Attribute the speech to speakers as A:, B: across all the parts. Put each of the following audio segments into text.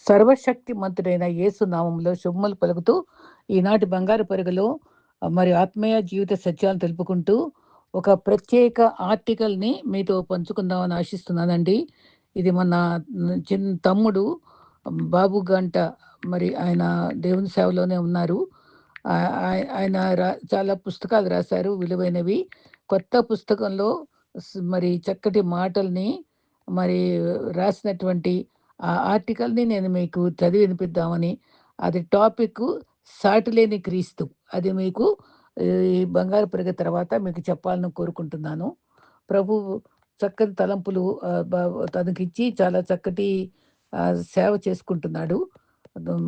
A: సర్వశక్తిమంతుడైన యేసు నామములో శుభములు పలుకుతూ ఈనాటి బంగారు పరుగులో మరి ఆత్మీయ జీవిత సత్యాలను తెలుపుకుంటూ ఒక ప్రత్యేక ఆర్టికల్ని మీతో పంచుకుందామని ఆశిస్తున్నానండి. ఇది మన చిన్న తమ్ముడు బాబు గంట, మరి ఆయన దేవుని సేవలోనే ఉన్నారు. ఆయన చాలా పుస్తకాలు రాశారు విలువైనవి. కొత్త పుస్తకంలో మరి చక్కటి మాటల్ని మరి రాసినటువంటి ఆ ఆర్టికల్‌ని నేను మీకు చదివి వినిపిద్దామని. అది టాపిక్కు సాటిలేని క్రీస్తు. అది మీకు ఈ బంగారు పరిగె తర్వాత మీకు చెప్పాలని కోరుకుంటున్నాను. ప్రభువు చక్కని తలంపులు తనకిచ్చి చాలా చక్కటి సేవ చేసుకుంటున్నాడు.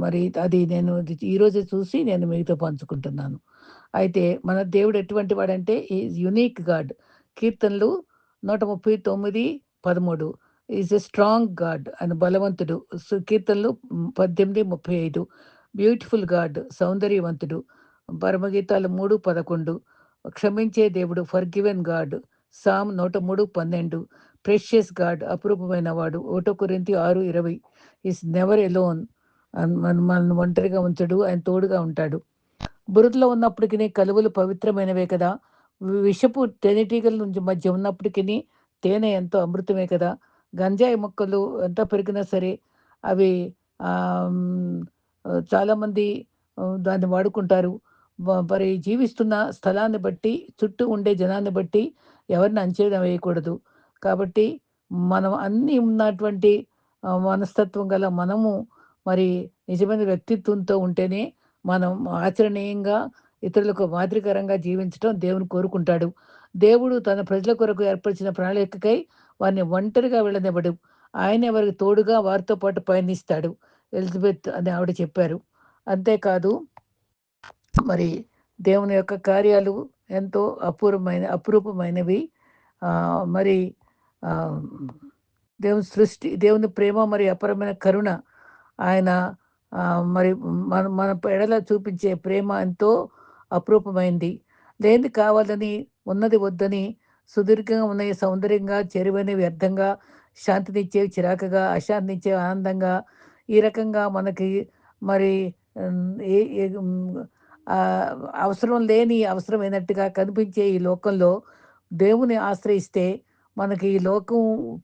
A: మరి అది నేను ఈరోజే చూసి నేను మీతో పంచుకుంటున్నాను. అయితే మన దేవుడు ఎటువంటి వాడంటే ఈజ్ యూనిక్ గాడ్. కీర్తనలు 139:13 ఈజ్ ఎ స్ట్రాంగ్ గాడ్. ఆయన బలవంతుడు. కీర్తనలు 18:35 బ్యూటిఫుల్ గాడ్, సౌందర్యవంతుడు. పరమగీతాలు 3:11 క్షమించే దేవుడు, forgiven God. Psalm 103:12 precious God, అపురూపమైన వాడు. 1 కొరింథీ 6:20 ఈస్ నెవర్ ఎలోన్. మనల్ని ఒంటరిగా ఉంచడు, ఆయన తోడుగా ఉంటాడు. బురదలో ఉన్నప్పటికీ కలువలు పవిత్రమైనవే కదా. విషపు తేనెటీగల నుంచి మధ్య ఉన్నప్పటికీ తేనె ఎంతో అమృతమే కదా. గంజాయి మొక్కలు ఎంత పెరిగినా సరే అవి చాలామంది దాన్ని వాడుకుంటారు. మరి జీవిస్తున్న స్థలాన్ని బట్టి, చుట్టూ ఉండే జనాన్ని బట్టి ఎవరిని అంచనా వేయకూడదు. కాబట్టి మనం అన్నీ ఉన్నటువంటి మనస్తత్వం గల మనము మరి నిజమైన వ్యక్తిత్వంతో ఉంటేనే మనం ఆచరణీయంగా ఇతరులకు మాదిరికరంగా జీవించడం దేవుని కోరుకుంటాడు. దేవుడు తన ప్రజల కొరకు ఏర్పరిచిన ప్రణాళికకై వారిని ఒంటరిగా వెళ్ళనివ్వడు. ఆయనే వారికి తోడుగా వారితో పాటు పయనిస్తాడు. ఎలిజబెత్ అని ఆవిడ చెప్పారు. అంతేకాదు మరి దేవుని యొక్క కార్యాలు ఎంతో అపురూపమైనవి. మరి దేవుని సృష్టి, దేవుని ప్రేమ మరి అపరమైన కరుణ, ఆయన మరి మన మన ఎడల చూపించే ప్రేమ ఎంతో అపురూపమైంది. లేనిది కావాలని, ఉన్నది వద్దని, సుదీర్ఘంగా ఉన్నవి సౌందర్యంగా, చేరువైనవి వ్యర్థంగా, శాంతినిచ్చేవి చిరాకుగా, అశాంతినిచ్చేవి ఆనందంగా, ఈ రకంగా మనకి మరి ఏ ఏ అవసరం లేని అవసరమైనట్టుగా కనిపించే ఈ లోకంలో దేవుని ఆశ్రయిస్తే మనకి ఈ లోకం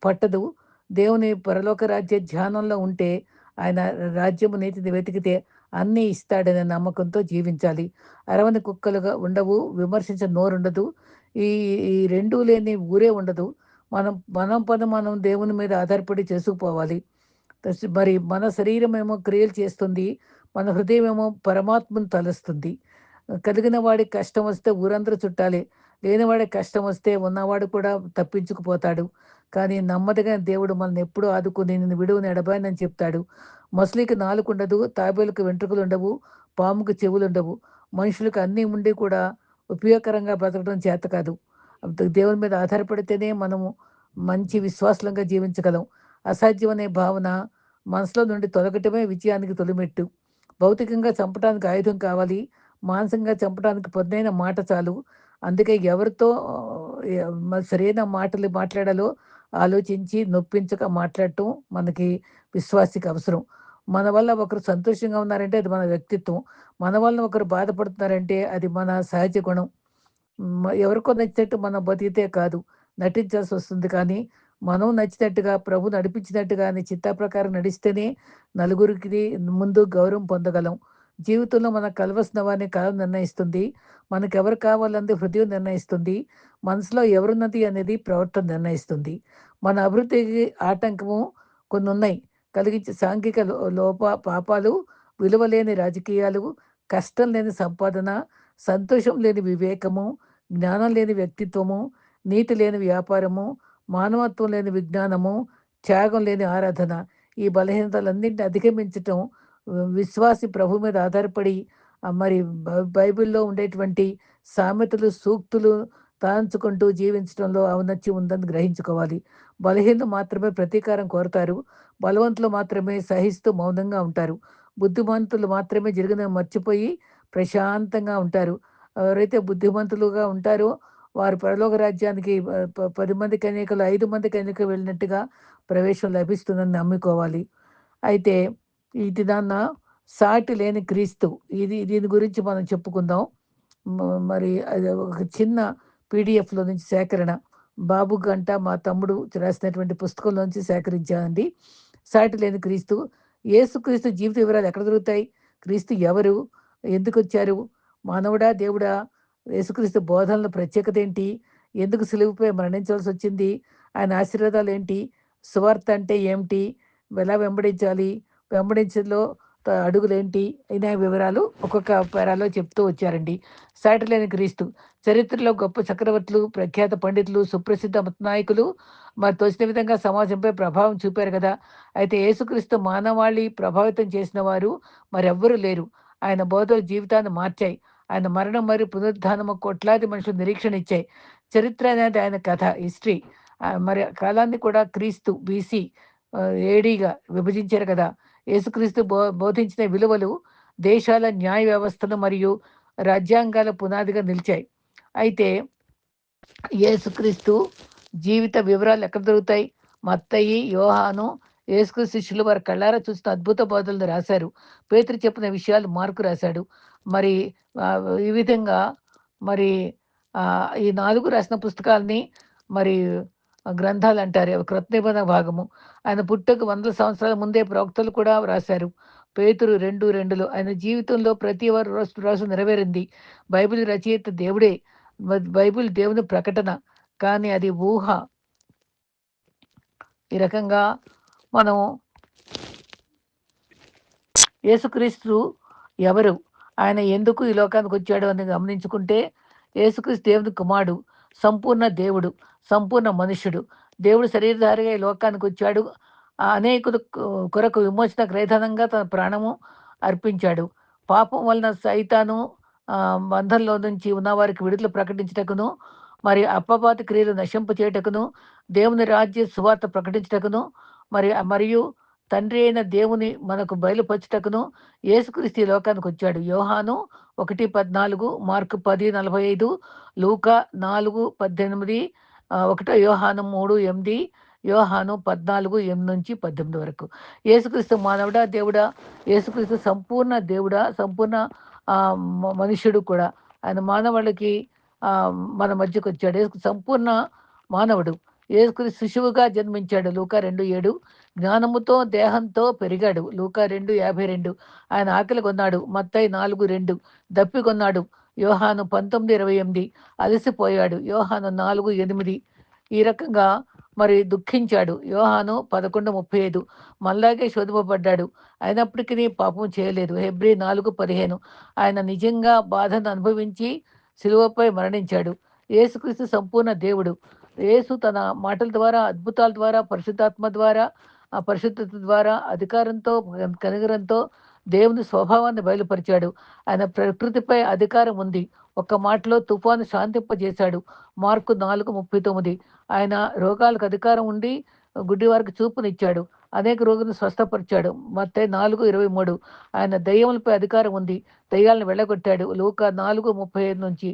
A: పట్టదు. దేవుని పరలోక రాజ్య ధ్యానంలో ఉంటే, ఆయన రాజ్యము నీతిని వెతికితే అన్నీ ఇస్తాడనే నమ్మకంతో జీవించాలి. అరవని కుక్కలుగా ఉండవు, విమర్శించే నోరుండదు. ఈ ఈ రెండూ లేని ఊరే ఉండదు. మనం పని మనం దేవుని మీద ఆధారపడి చేసుకుపోవాలి. మరి మన శరీరమేమో క్రియలు చేస్తుంది, మన హృదయమేమో పరమాత్మను తలుస్తుంది. కలిగిన వాడికి కష్టం వస్తే ఊరందరూ చుట్టాలే, లేనివాడికి కష్టం వస్తే ఉన్నవాడు కూడా తప్పించుకుపోతాడు. కానీ నమ్మదగిన దేవుడు మనల్ని ఎప్పుడూ ఆదుకుని నిన్ను విడువని ఎడబాయనని చెప్తాడు. మొసలికి నాలుక ఉండదు, తాబేలుకు వెంట్రుకలు ఉండవు, పాముకు చెవులు ఉండవు. మనుషులకు అన్నీ ఉండి కూడా ఉపయోగకరంగా బ్రతకడం చేత కాదు. దేవుని మీద ఆధారపడితేనే మనము మంచి విశ్వాసంగా జీవించగలం. అసాధ్యం అనే భావన మనసులో నుండి తొలగటమే విజయానికి తొలిమెట్టు. భౌతికంగా చంపడానికి ఆయుధం కావాలి, మానసికంగా చంపడానికి పొద్దైన మాట చాలు. అందుకే ఎవరితో సరైన మాటలు మాట్లాడాలో ఆలోచించి నొప్పించక మాట్లాడటం మనకి విశ్వాసికి అవసరం. మన వల్ల ఒకరు సంతోషంగా ఉన్నారంటే అది మన వ్యక్తిత్వం. మన వల్ల ఒకరు బాధపడుతున్నారంటే అది మన సహజ గుణం. ఎవరికో నచ్చినట్టు మనం బతికితే కాదు, నటించాల్సి వస్తుంది. కానీ మనం నచ్చినట్టుగా, ప్రభు నడిపించినట్టుగా అని చిత్తా ప్రకారం నడిస్తేనే నలుగురికి ముందు గౌరవం పొందగలం. జీవితంలో మనకు కలవలసిన వారిని కాలం నిర్ణయిస్తుంది. మనకెవరు కావాలన్నది హృదయం నిర్ణయిస్తుంది. మనసులో ఎవరున్నది అనేది ప్రవర్తన నిర్ణయిస్తుంది. మన అభివృద్ధికి ఆటంకము కొన్ని ఉన్నాయి. కలిగించే సాంఘిక పాపాలు, విలువ లేని రాజకీయాలు, కష్టం లేని సంపాదన, సంతోషం లేని వివేకము, జ్ఞానం లేని వ్యక్తిత్వము, నీతి లేని వ్యాపారము, మానవత్వం లేని విజ్ఞానము, త్యాగం లేని ఆరాధన. ఈ బలహీనతలన్నింటిని అధిగమించటం విశ్వాసి ప్రభు మీద ఆధారపడి మరి బైబిల్లో ఉండేటువంటి సామెతలు, సూక్తులు తాంచుకుంటూ జీవించడంలో ఔన్నత్యం ఉందని గ్రహించుకోవాలి. బలహీనలు మాత్రమే ప్రతీకారం కోరతారు. బలవంతులు మాత్రమే సహిస్తూ మౌనంగా ఉంటారు. బుద్ధిమంతులు మాత్రమే జరిగిన మర్చిపోయి ప్రశాంతంగా ఉంటారు. ఎవరైతే బుద్ధిమంతులుగా ఉంటారో వారు పరలోక రాజ్యానికి 10 మంది కన్యకలు 5 మంది కన్యకలు వెళ్ళినట్టుగా ప్రవేశం లభిస్తుందని నమ్ముకోవాలి. అయితే ఈ దినాన సాటి లేని క్రీస్తు. దీని గురించి మనం చెప్పుకుందాం. మరి అది ఒక చిన్న పీడిఎఫ్‌లో నుంచి సేకరణ. బాబు గంట మా తమ్ముడు రాసినటువంటి పుస్తకంలోంచి సేకరించానండి. సాటి లేని క్రీస్తు. యేసుక్రీస్తు జీవిత వివరాలు ఎక్కడ దొరుకుతాయి? క్రీస్తు ఎవరు? ఎందుకొచ్చారు? మానవుడా? దేవుడా? యేసుక్రీస్తు బోధనల ప్రత్యేకత ఏంటి? ఎందుకు సిలువపై మరణించాల్సొచ్చింది? ఆయన ఆశీర్వాదాలేంటి? సువార్త అంటే ఏమిటి? ఎలా వెంబడించాలి? వెంబడించడంలో అడుగులేంటి? అయిన వివరాలు ఒక్కొక్క పేరాలో చెప్తూ వచ్చారండి. సాటిలేని క్రీస్తు. చరిత్రలో గొప్ప చక్రవర్తులు, ప్రఖ్యాత పండితులు, సుప్రసిద్ధ మత నాయకులు మరి తోచిన విధంగా సమాజంపై ప్రభావం చూపారు కదా! అయితే యేసుక్రీస్తు మానవాళి ప్రభావితం చేసిన వారు మరెవ్వరూ లేరు. ఆయన బోధలు జీవితాన్ని మార్చాయి. ఆయన మరణం మరియు పునరుద్ధానము కోట్లాది మనుషులు నిరీక్షణ ఇచ్చాయి. చరిత్ర అనేది ఆయన కథ, హిస్టరీ. మరి కాలాన్ని కూడా క్రీస్తు బీసీ ఏడీగా విభజించారు కదా! యేసుక్రీస్తు బోధించిన విలువలు దేశాల న్యాయ వ్యవస్థను మరియు రాజ్యాంగాల పునాదిగా నిలిచాయి. అయితే యేసుక్రీస్తు జీవిత వివరాలు ఎక్కడ దొరుకుతాయి? మత్తయి, యోహాను, యేసుక్రీస్తు శిష్యులు వారి కళ్ళారా చూసిన అద్భుత బోధనలు రాశారు. పేతురు చెప్పిన విషయాలు మార్కు రాశాడు. మరి ఈ విధంగా మరి ఈ 4 రాసిన పుస్తకాల్ని మరి గ్రంథాలంటారు. అవి క్రొత్త నిబంధన భాగము. ఆయన పుట్టక వందల సంవత్సరాల ముందే ప్రవక్తలు కూడా రాశారు. పేతురు 2:2లో ఆయన జీవితంలో ప్రతి వారు రాసు నెరవేరింది. బైబిల్ రచయిత దేవుడే. బైబిల్ దేవుని ప్రకటన. కానీ అది ఊహ. ఈ రకంగా మనం యేసుక్రీస్తు ఎవరు? ఆయన ఎందుకు ఈ లోకానికి వచ్చాడు అని గమనించుకుంటే, యేసుక్రీస్తు దేవుని కుమారుడు, సంపూర్ణ దేవుడు, సంపూర్ణ మనుష్యుడు. దేవుడు శరీరధారిగా ఈ లోకానికి వచ్చాడు. అనేకుల కొరకు విమోచన క్రయధనంగా తన ప్రాణము అర్పించాడు. పాపం వలన సైతాను బంధంలో నుంచి ఉన్నవారికి విడుదల ప్రకటించుటకును, మరి అపవాది క్రియలు నశింపచేయుటకును, దేవుని రాజ్య సువార్త ప్రకటించుటకును, మరియు తండ్రి అయిన దేవుని మనకు బయలుపరచుటకును యేసుక్రీస్తు ఈ లోకానికి వచ్చాడు. యోహాను 1:14, మార్కు 10:45, లూకా 4:18, 1 యోహాను 3:8, యోహాను 14:8-18 వరకు. యేసుక్రీస్తు మానవుడా? దేవుడా? యేసుక్రీస్తు సంపూర్ణ దేవుడా? సంపూర్ణ మనుష్యుడు కూడా. ఆయన మానవాళికి మన మధ్యకు వచ్చాడు. సంపూర్ణ మానవుడు. యేసుక్రీస్తు శిశువుగా జన్మించాడు. లూకా 2:7. జ్ఞానముతో దేహంతో పెరిగాడు. లూకా 2:52. ఆయన ఆకలి కొన్నాడు. మత్తయి 4:2. దప్పికొన్నాడు. యోహాను 19:28. అలసిపోయాడు. యోహాను 4:8. ఈ రకంగా మరి దుఃఖించాడు. యోహాను 11:35. మనలాగే శోధింపబడ్డాడు. అయినప్పటికీ పాపం చేయలేదు. హెబ్రీ 4:15. ఆయన నిజంగా బాధను అనుభవించి శిలువపై మరణించాడు. యేసుక్రీస్తు సంపూర్ణ దేవుడు. యేసు తన మాటల ద్వారా, అద్భుతాల ద్వారా, పరిశుద్ధాత్మ ద్వారా, ఆ పరిశుద్ధత ద్వారా, అధికారంతో, కనికరంతో దేవుని స్వభావాన్ని బయలుపరిచాడు. ఆయన ప్రకృతిపై అధికారం ఉంది. ఒక్క మాటలో తుఫాను శాంతింపజేశాడు. మార్కు 4:39. ఆయన రోగాలకు అధికారం ఉండి గుడ్డి వారికి చూపునిచ్చాడు. అనేక రోగులను స్వస్థపరిచాడు. మత్తయి 4:23. ఆయన దయ్యములపై అధికారం ఉంది. దయ్యాలను వెళ్ళగొట్టాడు. లూకా 4:35 నుంచి.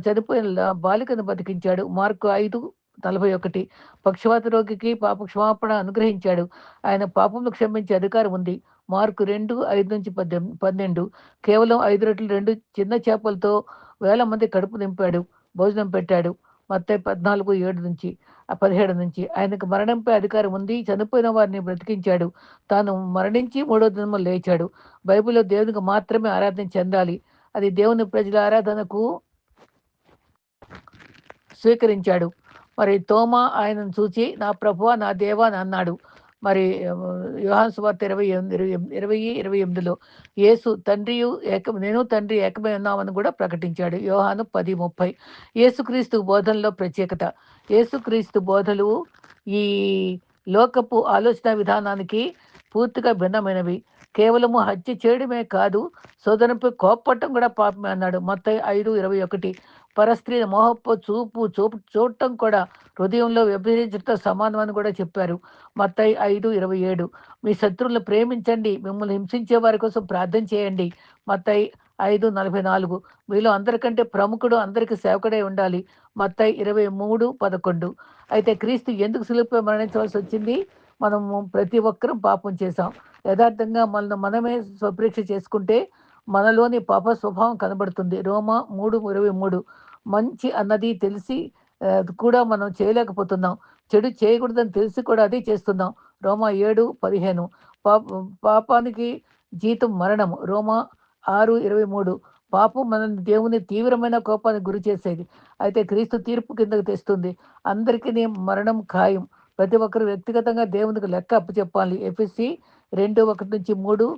A: చనిపోయిన బాలికను బతికించాడు. మార్కు 5:41. పక్షవాత రోగికి పాప క్షమాపణ అనుగ్రహించాడు. ఆయన పాపములు క్షమించే అధికారం ఉంది. మార్కు 2:5-12. కేవలం 5 రొట్టెలు 2 చిన్న చేపలతో వేల మంది కడుపు నింపాడు. భోజనం పెట్టాడు. మత్తయి 14:17 నుంచి. ఆయనకు మరణంపై అధికారం ఉంది. చనిపోయిన వారిని బ్రతికించాడు. తాను మరణించి 3వ దినమున లేచాడు. బైబిల్లో దేవునికి మాత్రమే ఆరాధన చెందాలి. అది దేవుని ప్రజల ఆరాధనకు స్వీకరించాడు. మరి తోమా ఆయనను చూచి, నా ప్రభువా, నా దేవా అని అన్నాడు. మరి యోహాను సువార్త 20:28లో యేసు తండ్రియు నేను తండ్రి ఏకమై ఉన్నామని కూడా ప్రకటించాడు. యోహాను 10:30. యేసుక్రీస్తు బోధనలో ప్రత్యేకత. యేసుక్రీస్తు బోధలు ఈ లోకపు ఆలోచన విధానానికి పూర్తిగా భిన్నమైనవి. కేవలము హత్య చేయడమే కాదు, సోదరునిపై కోప్పటం కూడా పాపమే అన్నాడు. మత్తయి 5:21. పరస్త్రీ మోహపు చూడటం కూడా హృదయంలో వ్యభిచరించడంతో సమానం అని కూడా చెప్పారు. మత్తయి 5:27. మీ శత్రువులను ప్రేమించండి, మిమ్మల్ని హింసించే వారి కోసం ప్రార్థన చేయండి. మత్తయి 5:44. మీలో అందరికంటే ప్రముఖుడు అందరికి సేవకుడై ఉండాలి. మత్తయి 23:11. అయితే క్రీస్తు ఎందుకు సిలువపై మరణించవలసి వచ్చింది? మనము ప్రతి ఒక్కరం పాపం చేశాం. యథార్థంగా మనమే స్వపరీక్ష చేసుకుంటే మనలోని పాప స్వభావం కనబడుతుంది. రోమా 3:23. మంచి అన్నది తెలిసి కూడా మనం చేయలేకపోతున్నాం. చెడు చేయకూడదని తెలిసి కూడా అదే చేస్తున్నాం. రోమా 7:15. పాపానికి జీతం మరణము. రోమా 6:23. పాపం మనల్ని దేవుని తీవ్రమైన కోపానికి గురి చేసేది. అయితే క్రీస్తు తీర్పు కిందకు తెస్తుంది. అందరికీ మరణం ఖాయం. ప్రతి ఒక్కరు వ్యక్తిగతంగా దేవునికి లెక్క అప్పచెప్పాలి. ఎఫెసీ 2:1-3,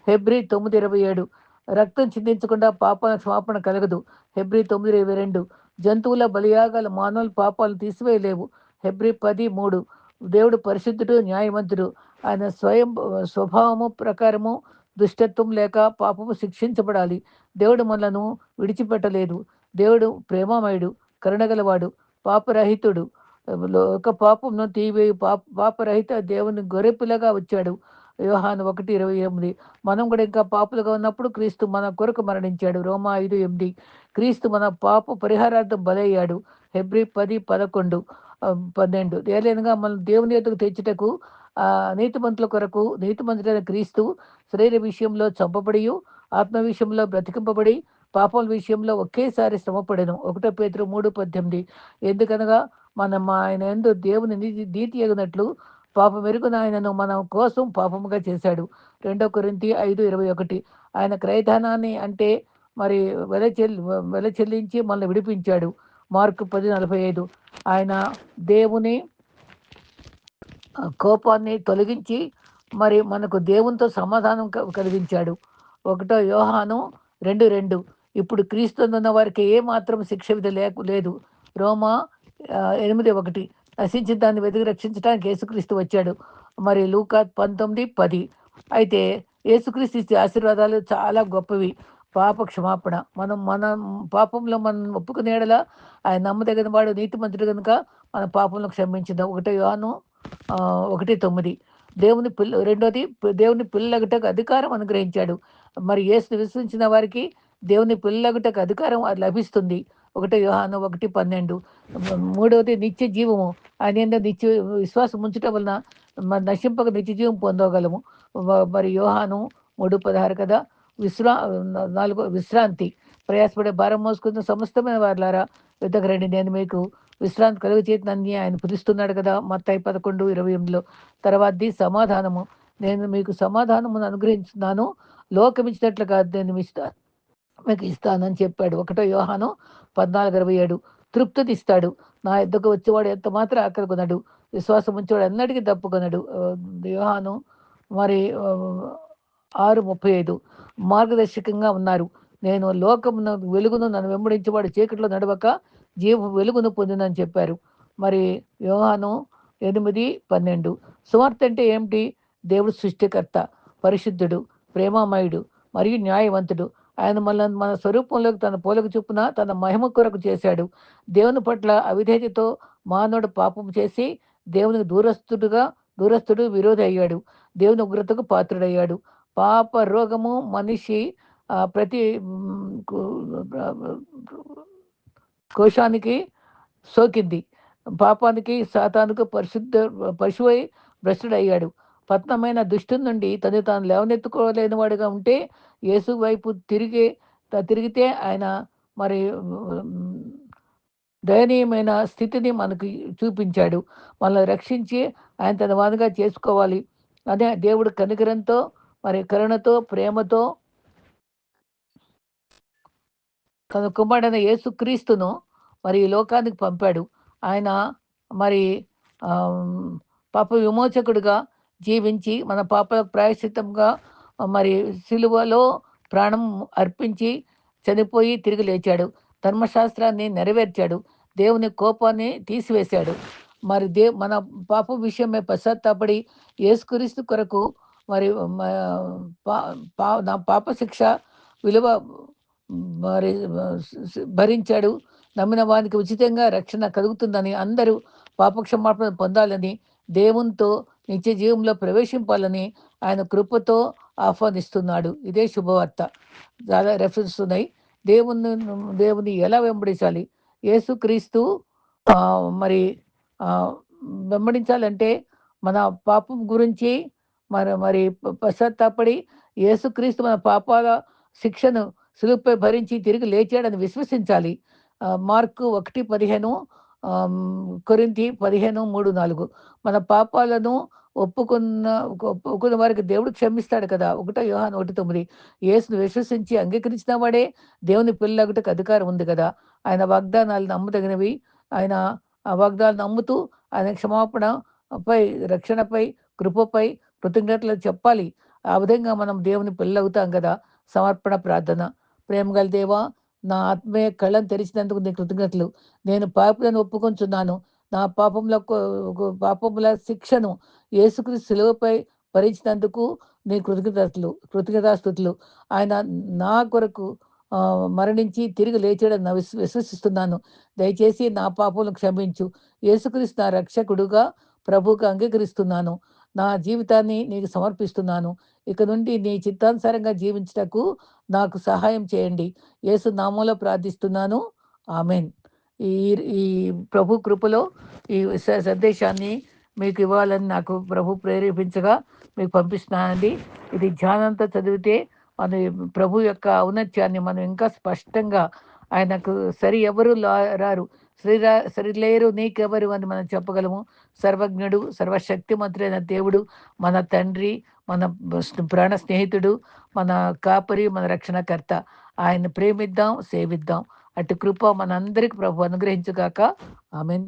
A: హెబ్రీ 9:27. రక్తం చిందించకుండా పాపాల క్షమాపణ కలగదు. హెబ్రీ 9:22. జంతువుల బలియాగాలు మానవుల పాపాలు తీసివేయలేవు. హెబ్రీ 10:3. దేవుడు పరిశుద్ధుడు, న్యాయవంతుడు. ఆయన స్వభావము ప్రకారము దుష్టత్వం లేక పాపము శిక్షించబడాలి. దేవుడు మనలను విడిచిపెట్టలేదు. దేవుడు ప్రేమమయుడు, కరుణగలవాడు, పాపరహితుడు. ఒక పాపమును తీవేయి పాపరహిత దేవుని గొర్రెపిల్లగా వచ్చాడు. యోహాను 1:28. మనం కూడా ఇంకా పాపులుగా ఉన్నప్పుడు క్రీస్తు మన కొరకు మరణించాడు. రోమా 5:8. క్రీస్తు మన పాప పరిహారార్థం బలయ్యాడు. హెబ్రీ 10:11, 12. ఏలైనగా మనం దేవుని యొద్దకు తెచ్చుటకు నీతిమంతుల కొరకు నీతిమంతుడైన క్రీస్తు శరీర విషయంలో చంపబడి ఆత్మ విషయంలో బ్రతికింపబడి పాపం విషయంలో ఒకేసారి శ్రమపడెను. 1 పేతురు 3:18. ఎందుకనగా మనం ఆయన యందు దేవుని నీతి ఎగినట్లు పాపం ఎరుగున ఆయనను మన కోసం పాపముగా చేశాడు. 2 కొరింథీ 5:21. ఆయన క్రయధనాన్ని అంటే మరి వెల చెల్లించి మనల్ని విడిపించాడు. మార్కు 10:45. ఆయన దేవుని కోపాన్ని తొలగించి మరి మనకు దేవునితో సమాధానం కలిగించాడు. 1 యోహాను 2:2. ఇప్పుడు క్రీస్తున్న వారికి ఏ మాత్రం శిక్ష విధి లేదు. రోమా 8:1. నశించిన దాన్ని వెతికి రక్షించడానికి యేసుక్రీస్తు వచ్చాడు. మరి లూకా 19:10. అయితే యేసుక్రీస్తు ఇచ్చే ఆశీర్వాదాలు చాలా గొప్పవి. పాప క్షమాపణ. మన పాపంలో మనం ఒప్పుకునేడలా ఆయన నమ్మదగిన వాడు, నీతిమంతుడు కనుక మన పాపంలో క్షమించుదాం. 1 యోహాను 1:9. రెండోది దేవుని పిల్లలగుటకు అధికారం అనుగ్రహించాడు. మరి యేసుని విశ్వసించిన వారికి దేవుని పిల్లలగుటకు అధికారం లభిస్తుంది. 1 యోహాను 1:12. మూడవది నిత్య జీవము. ఆయన ఏంటో నిత్య విశ్వాసం ఉంచటం వలన నశింపక నిత్య జీవం పొందగలము. మరి యోహాను 3:16 కదా. 4 విశ్రాంతి. ప్రయాసపడే భారం మోసుకున్న సమస్తమైన వారులారా యుద్ధకు రండి, నేను మీకు విశ్రాంతి కలుగు చేతినని ఆయన పిలుస్తున్నాడు కదా. మత్తయి 11:28. తర్వాతది సమాధానము. నేను మీకు సమాధానమును అనుగ్రహించున్నాను, లోకం ఇచ్చినట్లు కాదు, నేను మీకు ఇస్తానని చెప్పాడు. 1 యోహాను 14:27. తృప్తిని ఇస్తాడు. నా యుద్ధకు వచ్చేవాడు ఎంత మాత్రం ఆకలి కొనడు, విశ్వాసం ఉంచేవాడు అన్నటికీ తప్పుకొనడు. యోహాను మరి 6:35. మార్గదర్శకంగా ఉన్నారు. నేను లోకమున వెలుగును, నన్ను వెంబడించేవాడు చీకట్లో నడవక జీవ వెలుగును పొందినని చెప్పారు. మరి యోహాను 8:12. సువార్త అంటే ఏమిటి? దేవుడు సృష్టికర్త, పరిశుద్ధుడు, ప్రేమమయుడు మరియు న్యాయవంతుడు. ఆయన మన స్వరూపంలోకి తన పోలిక చొప్పున తన మహిమ కొరకు చేశాడు. దేవుని పట్ల అవిధేయతతో మానవుడు పాపం చేసి దేవునికి దూరస్తుడు విరోధి అయ్యాడు. దేవుని ఉగ్రతకు పాత్రుడయ్యాడు. పాప రోగము మనిషి ప్రతి కోశానికి సోకింది. పాపానికి సాతానుకు పశువై భ్రష్టుడయ్యాడు. పతనమైన దుష్టుని నుండి తాను లేవనెత్తుకోలేని వాడిగా ఉంటే యేసు వైపు తిరిగితే ఆయన మరి దయనీయమైన స్థితిని మనకు చూపించాడు. మనల్ని రక్షించి ఆయన తన వాదుగా చేసుకోవాలి. అదే దేవుడు కనికరంతో మరి కరుణతో ప్రేమతో తన కుమారుడైన యేసుక్రీస్తును మరి ఈ లోకానికి పంపాడు. ఆయన మరి పాప విమోచకుడుగా జీవించి మన పాపలకు ప్రాయశ్చిత్తంగా మరి సిలువలో ప్రాణం అర్పించి చనిపోయి తిరిగి లేచాడు. ధర్మశాస్త్రాన్ని నెరవేర్చాడు. దేవుని కోపాన్ని తీసివేశాడు. మరి మన పాప విషయమే పశ్చాత్తాపడి యేసుక్రీస్తు కొరకు మరి నా పాప శిక్ష విలువ మరి భరించాడు. నమ్మిన వానికి ఉచితంగా రక్షణ కలుగుతుందని, అందరూ పాపక్షమాపణ పొందాలని, దేవునితో నిత్య జీవంలో ప్రవేశింపాలని ఆయన కృపతో ఆహ్వానిస్తున్నాడు. ఇదే శుభవార్త. చాలా రెఫరెన్స్ ఉన్నాయి. దేవుని ఎలా వెంబడించాలి? యేసుక్రీస్తు మరి వెంబడించాలంటే మన పాపం గురించి మరి పశ్చాత్తాపడి యేసుక్రీస్తు మన పాపాల శిక్షను సిలువపై భరించి తిరిగి లేచాడని విశ్వసించాలి. మార్కు 1:15, కొరింథీ 15:3, 4 మన పాపాలను ఒప్పుకున్న ఒప్పుకున్న వారికి దేవుడు క్షమిస్తాడు కదా! 1 యోహాను 1:9 యేసును విశ్వసించి అంగీకరించిన వాడే దేవుని పిల్లగుటకు అధికారం ఉంది కదా! ఆయన వాగ్దానాలు నమ్మదగినవి. ఆయన ఆ వాగ్దానాలు నమ్ముతూ ఆయన క్షమాపణపై, రక్షణపై, కృపపై కృతజ్ఞతలు చెప్పాలి. ఆ విధంగా మనం దేవుని పిల్లవుతాం కదా! సమర్పణ ప్రార్థన. ప్రేమగల దేవా, నా ఆత్మీయ కళ్ళను తెరిచినందుకు నీకు కృతజ్ఞతలు. నేను పాపులను ఒప్పుకొంచున్నాను. నా పాపముల శిక్షను యేసుక్రీస్తు శిలువపై భరించినందుకు నీ కృతజ్ఞతాస్తుతులు. ఆయన నా కొరకు మరణించి తిరిగి లేచాడని విశ్వసిస్తున్నాను. దయచేసి నా పాపములను క్షమించు. యేసుక్రీస్తు నా రక్షకుడుగా, ప్రభువుగా అంగీకరిస్తున్నాను. నా జీవితాన్ని నీకు సమర్పిస్తున్నాను. ఇక నుండి నీ చిత్తానుసారంగా జీవించుటకు నాకు సహాయం చేయండి. యేసు నామములో ప్రార్థిస్తున్నాను. ఆమేన్. ఈ ఈ ప్రభు కృపలో ఈ సందేశాన్ని మీకు ఇవ్వాలని నాకు ప్రభు ప్రేరేపించగా మీకు పంపిస్తున్నానండి. ఇది ధ్యానంతో చదివితే మన ప్రభు యొక్క ఔన్నత్యాన్ని మనం ఇంకా స్పష్టంగా, ఆయనకు సరి ఎవరు రారు, సరిలేరు నీకెవరు అని మనం చెప్పగలము. సర్వజ్ఞుడు, సర్వశక్తిమంతుడైన దేవుడు, మన తండ్రి, మన ప్రాణ స్నేహితుడు, మన కాపరి, మన రక్షణకర్త. ఆయన్ని ప్రేమిద్దాం, సేవిద్దాం. అటు కృప మనందరికి ప్రభు అనుగ్రహించుగాక. ఆమేన్.